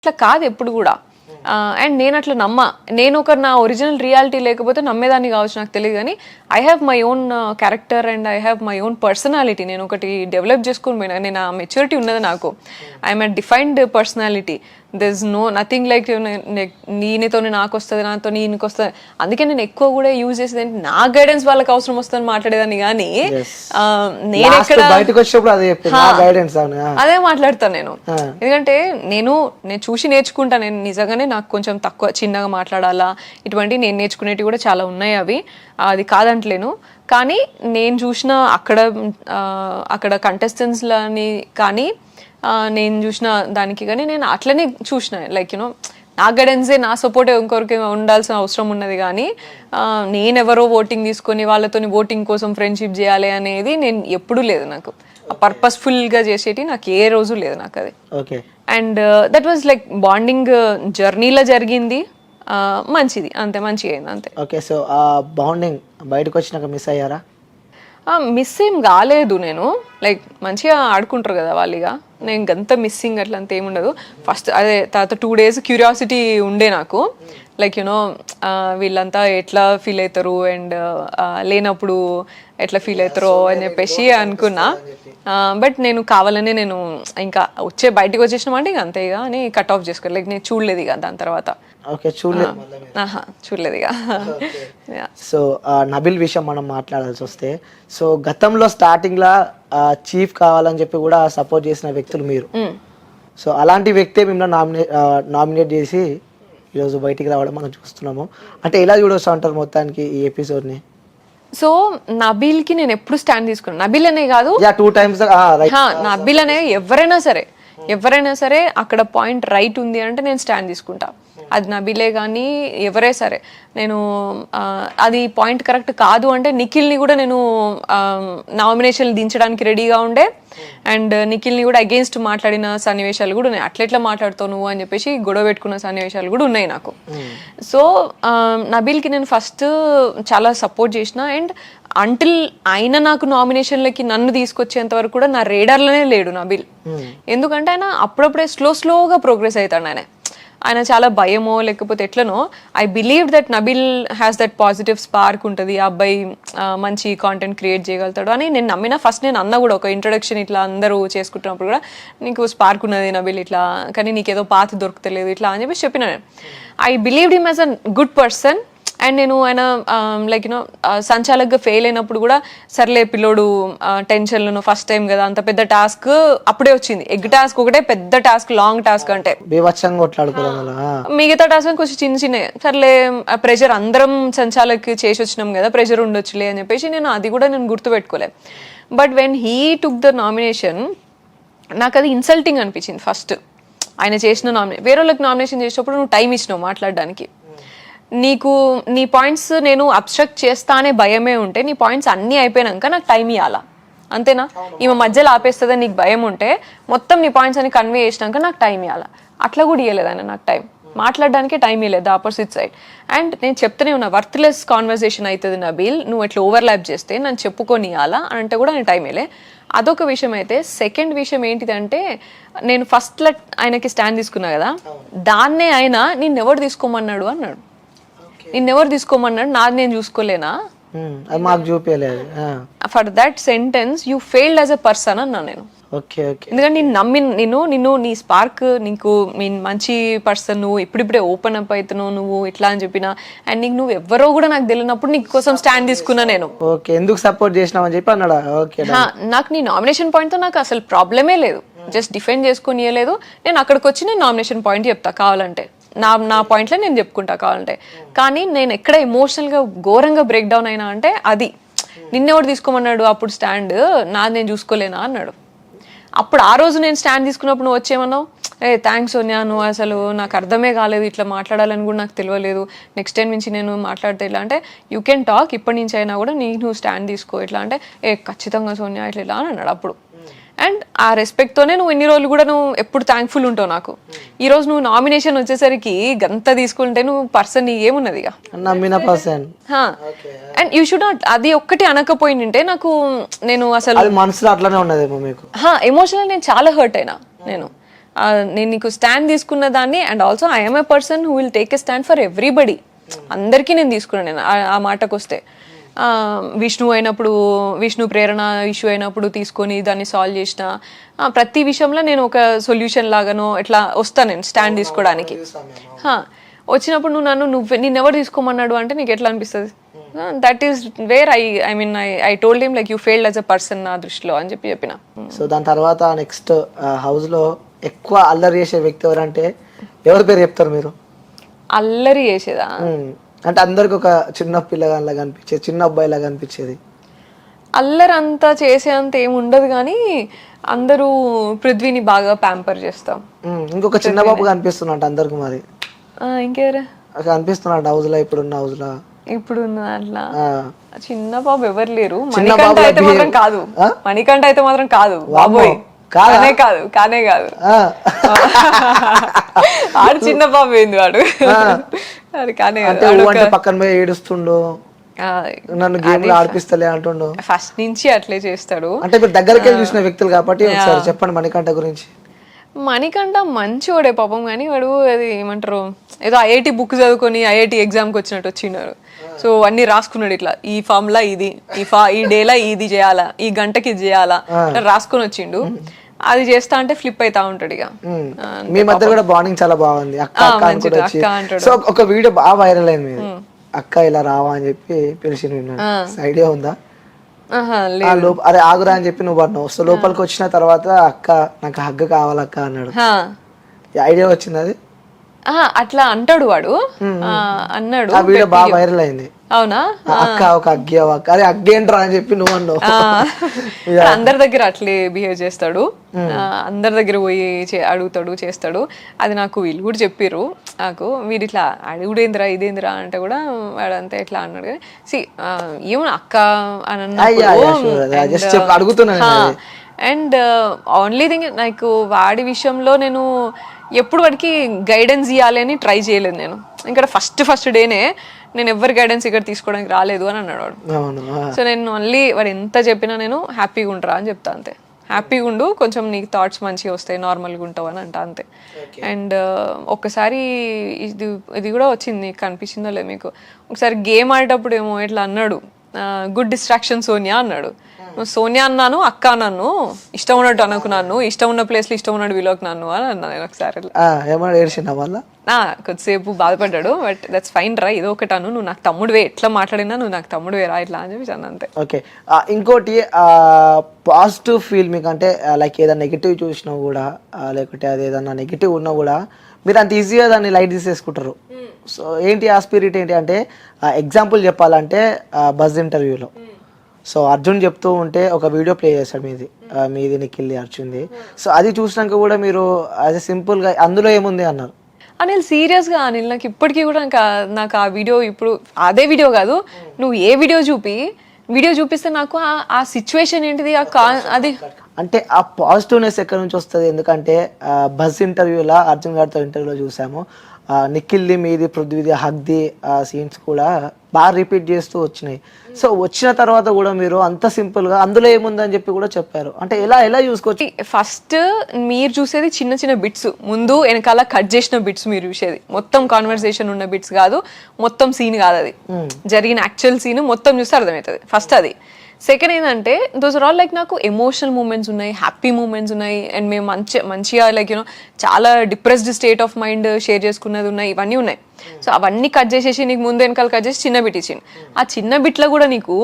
అట్లా కాదు ఎప్పుడు కూడా. అండ్ నేను అట్లా నేను నా ఒరిజినల్ రియాలిటీ లేకపోతే నమ్మేదాన్ని కావచ్చు, నాకు తెలియదు. కానీ I have my own character and I have my own personality. నేను ఒకటి డెవలప్ చేసుకుని పోయినా, నేను ఆ మెచ్యూరిటీ ఉన్నది నాకు. I'm a defined personality. There is nothing like నీతో నాకు వస్తుంది, నాతో నీకు వస్తుంది. అందుకే నేను ఎక్కువ కూడా యూజ్ చేసేది ఏంటి, నా గైడెన్స్ వాళ్ళకి అవసరం వస్తుందని మాట్లాడేదాన్ని. కానీ నేను ఎక్కడ అదే మాట్లాడతాను నేను. ఎందుకంటే నేను చూసి నేర్చుకుంటా. నేను నిజంగానే నాకు కొంచెం తక్కువ చిన్నగా మాట్లాడాలా, ఇటువంటి నేను నేర్చుకునేవి కూడా చాలా ఉన్నాయి. అది కాదంటలేను. కానీ నేను చూసిన అక్కడ కంటెస్టెంట్స్లని కానీ నేను చూసిన దానికి కానీ నేను అట్లనే చూసిన. లైక్ యూనో నా గైడెన్సే, నా సపోర్టే ఇంకొకరికి ఉండాల్సిన అవసరం ఉన్నది. కానీ నేనెవరో ఓటింగ్ తీసుకొని వాళ్ళతో ఓటింగ్ కోసం ఫ్రెండ్షిప్ చేయాలి అనేది నేను ఎప్పుడూ లేదు. నాకు పర్పస్ఫుల్గా చేసేటి నాకు ఏ రోజు లేదు నాకు అది. And that was like bonding జర్నీలో జరిగింది, మంచిది, అంతే, మంచిగా అయింది అంతే. ఓకే, సో ఆ బాండింగ్ బయటకు వచ్చినాక మిస్ అయ్యారా? మిస్ ఏం కాలేదు. నేను లైక్ మంచిగా ఆడుకుంటారు కదా వాళ్ళిగా, నేను అంత మిస్సింగ్ అట్లా అంత ఏముండదు. ఫస్ట్ అదే తర్వాత 2 days క్యూరియాసిటీ ఉండే నాకు. లైక్ యూనో వీళ్ళంతా ఎట్లా ఫీల్ అవుతారు అండ్ లేనప్పుడు ఎట్లా ఫీల్ అవుతారో అని చెప్పేసి అనుకున్నా. బట్ నేను కావాలనే నేను ఇంకా బయటకు వచ్చేసినామంటే ఇక అంతే ఇక అని కట్ ఆఫ్ చేసుకోవాలి. లైక్ నేను చూడలేదు ఇక దాని తర్వాత. చూడలేదు ఇక. సో నబిల్ విషయం మనం మాట్లాడాల్సి వస్తే, సో గతంలో స్టార్టింగ్ లా చీఫ్ కావాలని చెప్పి కూడా సపోర్ట్ చేసిన వ్యక్తులు మీరు. సో అలాంటి వ్యక్తే మిమ్మల్ని నామినేట్ చేసి ఈరోజు బయటికి రావడం మనం చూస్తున్నాము. అంటే ఎలా చూడొచ్చు అంటారు మొత్తానికి ఈ ఎపిసోడ్ ని? సో నబీల్ కి నేను ఎప్పుడు స్టాండ్ తీసుకున్నాను. నబీల్ అనే కాదు, 2 times నబీల్ అనే ఎవరైనా సరే అక్కడ పాయింట్ రైట్ ఉంది అంటే నేను స్టాండ్ తీసుకుంటా. అది నబీలే కానీ ఎవరే సరే. నేను అది పాయింట్ కరెక్ట్ కాదు అంటే నిఖిల్ని కూడా నేను నామినేషన్లు దించడానికి రెడీగా ఉండే. అండ్ నిఖిల్ని కూడా అగేన్స్ట్ మాట్లాడిన సన్నివేశాలు కూడా ఉన్నాయి. అట్లెట్లా మాట్లాడుతావు నువ్వు అని చెప్పేసి గొడవ పెట్టుకున్న సన్నివేశాలు కూడా ఉన్నాయి నాకు. సో నబీల్కి నేను ఫస్ట్ చాలా సపోర్ట్ చేసిన. అండ్ అంటిల్ ఆయన నాకు నామినేషన్లకి నన్ను తీసుకొచ్చేంత వరకు కూడా నా రేడార్లోనే లేడు నబీల్. ఎందుకంటే ఆయన అప్పుడప్పుడే స్లోగా ప్రోగ్రెస్ అవుతాడు. ఆయన చాలా భయమో లేకపోతే ఎట్లనో, I believe that Nabeel has that positive spark ఉంటుంది. ఆ అబ్బాయి మంచి కాంటెంట్ క్రియేట్ చేయగలుగుతాడు అని నేను నమ్మిన. ఫస్ట్ నేను అన్న కూడా ఒక ఇంట్రొడక్షన్ ఇట్లా అందరూ చేసుకుంటున్నప్పుడు కూడా, నీకు స్పార్క్ ఉన్నది నబీల్ ఇట్లా, కానీ నీకేదో పాత దొరుకుతలేదు ఇట్లా అని చెప్పి చెప్పిన. I believed him as a good person. And నేను ఆయన లైక్ యూనో సంచాలకుగా ఫెయిల్ అయినప్పుడు కూడా, సర్లే పిల్లోడు టెన్షన్లను ఫస్ట్ టైం కదా, అంత పెద్ద టాస్క్ అప్పుడే వచ్చింది. ఎగ్ టాస్క్ ఒకటే పెద్ద టాస్క్, లాంగ్ టాస్క్ అంటే మిగతా టాస్క్ కొంచెం చిన్న సర్లే ప్రెషర్ అందరం సంచాలకి చేసి వచ్చినాం కదా, ప్రెషర్ ఉండొచ్చులే అని చెప్పేసి అది కూడా నేను గుర్తుపెట్టుకోలే. But when he took the nomination నాకు అది ఇన్సల్టింగ్ అనిపించింది. ఫస్ట్ ఆయన చేసిన వేరే వాళ్ళకి నామినేషన్ చేసినప్పుడు నువ్వు టైం ఇచ్చినావు మాట్లాడడానికి. నీ పాయింట్స్ నేను అబ్స్ట్రక్ట్ చేస్తానే భయమే ఉంటే, నీ పాయింట్స్ అన్నీ అయిపోయినాక నాకు టైం ఇవ్వాలా, అంతేనా? ఈమె మధ్యలో ఆపేస్తుందని నీకు భయం ఉంటే మొత్తం నీ పాయింట్స్ అని కన్వే చేసినాక నాకు టైం ఇవ్వాలా. అట్లా కూడా ఇవ్వలేదు ఆయన నాకు టైం మాట్లాడడానికే టైం ఇవ్వలేదు ఆపోజిట్ సైడ్. అండ్ నేను చెప్తూనే ఉన్నా, వర్త్లెస్ కాన్వర్సేషన్ అవుతుంది నబీల్, నువ్వు ఎట్లా ఓవర్లాప్ చేస్తే నన్ను చెప్పుకొని ఇవ్వాలా అంటే కూడా నేను టైం ఇవ్వలే. అదొక విషయం. అయితే సెకండ్ విషయం ఏంటిదంటే, నేను ఫస్ట్ ఆయనకి స్టాండ్ తీసుకున్నా కదా, దాన్నే ఆయన నిన్నెవరు తీసుకోమన్నాడు అన్నాడు. నిన్నెవరు తీసుకోమన్నాడు, నాది నేను చూసుకోలేనా, మాకు చూపించలేదు. For that sentence you failed as a person అన్నా నేను. ఎందుకంటే నిన్ను నీ స్పార్క్, నీకు మంచి పర్సన్, నువ్వు ఇప్పుడిప్పుడే ఓపెన్ అప్ అవుతున్నావు నువ్వు ఇట్లా అని చెప్పిన. అండ్ నీకు నువ్వు ఎవరో కూడా నాకు తెలియనప్పుడు నీ కోసం స్టాండ్ తీసుకున్నా నేను. ఎందుకు సపోర్ట్ చేసినావని చెప్పి అన్నాడు. నాకు నీ నామినేషన్ పాయింట్ తో నాకు అసలు ప్రాబ్లమే లేదు. జస్ట్ డిఫెండ్ చేసుకుని ఇవ్వలేదు. నేను అక్కడికి వచ్చి నేను నామినేషన్ పాయింట్ చెప్తా కావాలంటే, నా పాయింట్లో నేను చెప్పుకుంటా కావాలంటే. కానీ నేను ఎక్కడ ఎమోషనల్గా ఘోరంగా బ్రేక్ డౌన్ అయినా అంటే అది నిన్నెవడు తీసుకోమన్నాడు అప్పుడు స్టాండ్, నాది నేను చూసుకోలేనా అన్నాడు. అప్పుడు ఆ రోజు నేను స్టాండ్ తీసుకున్నప్పుడు నువ్వు వచ్చేమన్నావు, థ్యాంక్స్ సోనియా, నువ్వు అసలు నాకు అర్థమే కాలేదు, ఇట్లా మాట్లాడాలని కూడా నాకు తెలియలేదు, నెక్స్ట్ టైం నుంచి నేను మాట్లాడితే ఇలా అంటే యూ కెన్ టాక్, ఇప్పటి నుంచి అయినా కూడా నువ్వు స్టాండ్ తీసుకో ఇట్లా అంటే, ఖచ్చితంగా సోనియా ఇట్లా ఇలా అని అన్నాడు అప్పుడు. అండ్ ఆ రెస్పెక్ట్తోనే నువ్వు ఇన్ని రోజులు కూడా నువ్వు ఎప్పుడు థ్యాంక్ఫుల్ ఉంటావు నాకు. ఈ రోజు నువ్వు నామినేషన్ వచ్చేసరికి గంత తీసుకుంటే నువ్వు పర్సన్ ఏమున్నది అండ్ యూ షుడ్ నాట్. అది ఒక్కటి అనకపోయింటే నాకు, నేను అసలు మనసులో అట్లానే ఉన్నది ఎమోషనల్ నేను చాలా హర్ట్ అయినా. నేను నేను నీకు స్టాండ్ తీసుకున్న దాన్ని, and also I'm a person who will take a stand for everybody. అందరికీ నేను తీసుకున్నాను. నేను ఆ మాటకు వస్తే విష్ణు ప్రేరణ ఇష్యూ అయినప్పుడు తీసుకొని దాన్ని సాల్వ్ చేసిన ప్రతి విషయంలో నేను ఒక సొల్యూషన్ లాగానో ఇట్లా వస్తాను నేను స్టాండ్ తీసుకోవడానికి. వచ్చినప్పుడు నిన్నెవరు తీసుకోమన్నాడు అంటే నీకు ఎట్లా అనిపిస్తుంది? That is where I told him like you failed as a person నా దృష్టిలో అని చెప్పిన. సో దాని తర్వాత నెక్స్ట్ హౌస్ లో ఎక్కువ అల్లరి చేసే వ్యక్తి ఎవరంటే ఎవరి పేరు చెప్తారు మీరు? అల్లరి చేసేదా అంటే అందరికి ఒక చిన్న పిల్లగానిలాగా అనిపించేది, చిన్న అబ్బాయిలాగా అనిపించేది. అల్లరి అంతా చేసేంత ఏమి ఉండదు కానీ అందరూ పృథ్వీని బాగా ప్యాంపర్ చేస్తాం. ఇంకొక చిన్న బాబు కనిపిస్తున్నట్టు అందరికి. మరి ఇంకెవరా కనిపిస్తున్నట్టు హౌస్ లో ఇప్పుడున్న హౌస్ లో? ఇప్పుడున్న అట్లా చిన్న బాబు ఎవరు లేరు. మణికంఠ అయితే మాత్రం కాదు, మణికంఠ అయితే మాత్రం కాదు బాబోయ్, కానే కాదు. ఆడు చిన్న బాబు ఏంది వాడు, అది కానే పక్కన పోయి ఏడుస్తుండు, నన్ను గేమ్ లో ఆడిపిస్తలే అంటుండు. ఫస్ట్ నుంచి అట్లే చేస్తాడు. అంటే మీరు దగ్గరికి చూసిన వ్యక్తులు కాబట్టి ఒకసారి చెప్పండి మణికంఠ గురించి. మణికంఠ మంచివాడే పాపం, కానీ వాడు అది ఏమంటారు ఏదో ఐఐటి బుక్ చదువుకొని ఐఐటి ఎగ్జామ్కి వచ్చినట్టు వచ్చినాడు. సో అన్ని రాసుకున్నాడు ఇట్లా, ఈ ఫార్ములా ఇది, ఈ డేలా ఇది చేయాలా, ఈ గంటకి ఇది చేయాలా రాసుకొని వచ్చిండు. అది చేస్తా అంటే ఫ్లిప్ అవుతా ఉంటాడు. ఇక మీ మధ్య కూడా బాండింగ్ చాలా బాగుంది. అక్క సో ఒక వీడియో బాగా వైరల్ అయింది మీది, అక్క ఇలా రావా అని చెప్పి పిలిచిన ఐడియా ఉందా? అరే ఆగురా అని చెప్పి నువ్వు అన్నావు. సో లోపలికి వచ్చిన తర్వాత అక్క నాకు హగ్ కావాలక్క అన్నాడు. ఐడియా వచ్చింది అది? అట్లా అంటాడు వాడు, అన్నాడు. ఆ వీడియో బాగా వైరల్ అయింది. అవునా? అక్క ఒక అగ్గి అక్క, అరే అగ్గేంట్రా అని చెప్పి నువ్వు అన్నావు. అందరి దగ్గర అట్లే బిహేవ్ చేస్తాడు, అందరి దగ్గర పోయి అడుగుతాడు, చేస్తాడు. అది నాకు వీళ్ళు కూడా చెప్పారు. నాకు వీడు ఇట్లా అడుగుడేంద్రా ఇదేంద్రా అంటే కూడా వాడంతా ఇట్లా అన్నాడు. కానీ ఏమో అక్క అని అడుగుతున్నా. అండ్ ఓన్లీ థింగ్ నాకు వాడి విషయంలో నేను ఎప్పుడు వాడికి గైడెన్స్ ఇవ్వాలి అని ట్రై చేయలేదు నేను. ఇంకా ఫస్ట్ డేనే నేను ఎవరి గైడెన్స్ ఇక్కడ తీసుకోవడానికి రాలేదు అని అన్నాడు వాడు. సో నేను ఓన్లీ వాడు ఎంత చెప్పినా నేను హ్యాపీగా ఉంటారా అని చెప్తా అంతే. హ్యాపీగా ఉండు, కొంచెం నీకు థాట్స్ మంచిగా వస్తాయి, నార్మల్గా ఉంటావు అని అంట అంతే. అండ్ ఒక్కసారి ఇది కూడా వచ్చింది, నీకు కనిపించిందో లేదు మీకు, ఒకసారి గేమ్ ఆడేటప్పుడు ఏమో ఇట్లా అన్నాడు, గుడ్ డిస్ట్రాక్షన్ సోనియా అన్నాడు. సోనియా అన్నాను, అక్క అన్నాను, ఇష్టం ఉన్నట్టు అనుకున్నాను, ఇష్టం ఉన్న ప్లేస్లో ఇష్టం ఉన్నట్టు విలోకి నన్ను అని అన్నాను నేను ఒకసారి. కొద్దిసేపు బాధపడ్డాడు, బట్ దట్స్ ఫైన్ రా, ఏదో ఒకటి అను, నువ్వు నాకు తమ్ముడువే, ఎట్లా మాట్లాడినా నువ్వు నాకు తమ్ముడువే రా ఇట్లా అని చెప్పి అంతే. ఓకే, ఇంకోటి పాజిటివ్ ఫీల్ మీకు అంటే లైక్ ఏదైనా నెగిటివ్ చూసినా కూడా లేకపోతే అది ఏదన్నా నెగిటివ్ ఉన్నా కూడా మీరు అంత ఈజీగా దాన్ని లైట్ తీసేసుకుంటారు. సో ఏంటి ఆ స్పిరిట్ ఏంటి అంటే, ఎగ్జాంపుల్ చెప్పాలంటే బజ్ ఇంటర్వ్యూలో సో అర్జున్ చెప్తూ ఉంటే ఒక వీడియో ప్లే చేశాడు మీది నిఖిల్ది అర్జున్ది. సో అది చూసినాక కూడా మీరు యాజ్ ఎ సింపుల్గా అందులో ఏముంది అన్నారు. అనిల్ సీరియస్గా అనిల్ నాకు ఇప్పటికీ కూడా నాకు ఆ వీడియో, ఇప్పుడు అదే వీడియో కాదు, నువ్వు ఏ వీడియో చూపిస్తే నాకు ఆ సిచ్యువేషన్ ఏంటిది అది అంటే ఆ పాజిటివ్నెస్ ఎక్కడి నుంచి వస్తుంది? ఎందుకంటే బజ్ ఇంటర్వ్యూలో అర్జున్ గారితో ఇంటర్వ్యూలో చూసాము, నిఖిల్ది మీది పృథ్వీది హగ్ది సీన్స్ కూడా బాగా రిపీట్ చేస్తూ వచ్చినాయి. సో వచ్చిన తర్వాత కూడా మీరు అంత సింపుల్ గా అందులో ఏముందని చెప్పి కూడా చెప్పారు. అంటే ఎలా చూసుకోవచ్చు? ఫస్ట్ మీరు చూసేది చిన్న చిన్న బిట్స్, ముందు వెనకాల కట్ చేసిన బిట్స్ మీరు చూసేది, మొత్తం కాన్వర్సేషన్ ఉన్న బిట్స్ కాదు, మొత్తం సీన్ కాదు, అది జరిగిన యాక్చువల్ సీన్ మొత్తం చూస్తే అర్థమవుతుంది ఫస్ట్ అది. సెకండ్ ఏంటంటే దోస్ ఆర్ ఆల్ లైక్ నాకు ఎమోషనల్ మూమెంట్స్ ఉన్నాయి, హ్యాపీ మూమెంట్స్ ఉన్నాయి, అండ్ మేము మంచిగా లైక్ చాలా depressed state of mind share చేసుకున్నది ఉన్నాయి, ఇవన్నీ ఉన్నాయి. సో అవన్నీ కట్ చేసేసి నీకు ముందు వెనకాల కట్ చేసి చిన్న బిట్ ఇచ్చింది. ఆ చిన్న బిట్లో కూడా నీకు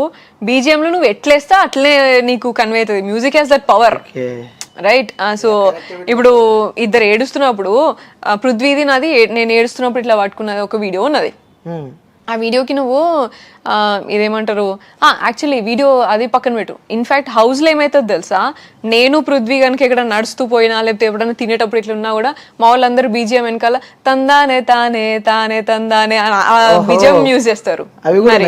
బీజిఎంలో నువ్వు ఎట్లేస్తా అట్లే నీకు కన్వే అవుతుంది. Music has that power, right? So ఇప్పుడు ఇద్దరు ఏడుస్తున్నప్పుడు పృథ్వీది నాది, నేను ఏడుస్తున్నప్పుడు ఇట్లా పట్టుకున్నది ఒక వీడియో ఉన్నది. ఆ వీడియోకి నువ్వు ఇదేమంటారు, యాక్చువల్లీ వీడియో అది పక్కన పెట్టు. ఇన్ఫ్యాక్ట్ హౌస్లో ఏమవుతుంది తెలుసా, నేను పృథ్వీ కనుక ఎక్కడ నడుస్తూ పోయినా లేకపోతే ఎప్పుడైనా తినేటప్పుడు ఇట్లా ఉన్నా కూడా మా వాళ్ళందరూ బీజిఎం వెనకాల తందానే తానే తానే తందానే బీజిఎం యూజ్ చేస్తారు. మరి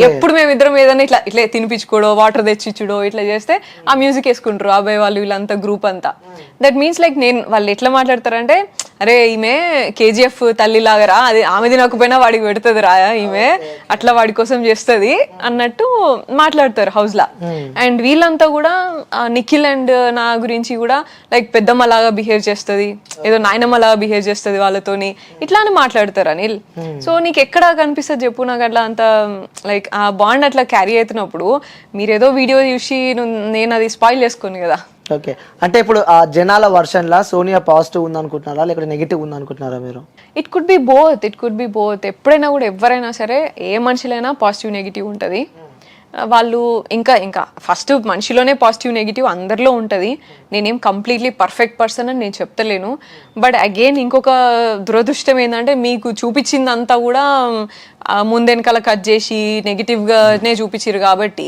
ఎప్పుడు మేమిద్దరం ఏదైనా ఇట్లా తినిపించుకోవడో వాటర్ తెచ్చిచ్చుడో ఇట్లా చేస్తే ఆ మ్యూజిక్ వేసుకుంటారు అబ్బాయి వాళ్ళు వీళ్ళంతా గ్రూప్ అంతా. దట్ మీన్స్ లైక్ వాళ్ళు ఎట్లా మాట్లాడతారంటే, అరే ఈమె కేజీఎఫ్ తల్లి లాగరా, అది ఆమె తినకపోయినా వాడికి పెడుతుంది రా ఈమె, అట్లా ఎట్లా వాడి కోసం చేస్తుంది అన్నట్టు మాట్లాడతారు హౌస్ లా. అండ్ వీళ్ళంతా కూడా నిఖిల్ అండ్ నా గురించి కూడా లైక్ పెద్దమ్మలాగా బిహేవ్ చేస్తుంది, ఏదో నాయనమ్మలాగా బిహేవ్ చేస్తుంది వాళ్ళతోని, ఇట్లా అని మాట్లాడతారు అనిల్. సో నీకు ఎక్కడ కనిపిస్తుంది చెప్పు నాకు అట్లా అంత లైక్ ఆ బాండ్ అట్లా క్యారీ అవుతున్నప్పుడు మీరేదో వీడియో చూసి నేను అది స్పాయిల్ చేసుకోను కదా. ఓకే, అంటే ఇప్పుడు ఆ జనాల వర్షన్లా సోనియా పాజిటివ్ ఉందనుకుంటున్నారా లేకపోతే నెగిటివ్ ఉందనుకుంటున్నారా మీరు? It could be both, it could be both. ఎప్పుడైనా కూడా ఎవరైనా సరే ఏ మనిషిలైనా పాజిటివ్ నెగిటివ్ ఉంటుంది. వాళ్ళు ఇంకా ఫస్ట్ మనిషిలోనే పాజిటివ్ నెగిటివ్ అందరిలో ఉంటుంది. నేనేం కంప్లీట్లీ పర్ఫెక్ట్ పర్సన్ అని నేను చెప్తలేను. బట్ అగైన్ ఇంకొక దురదృష్టం ఏంటంటే మీకు చూపించిందంతా కూడా ముందెనకాల కట్ చేసి నెగిటివ్గానే చూపించారు కాబట్టి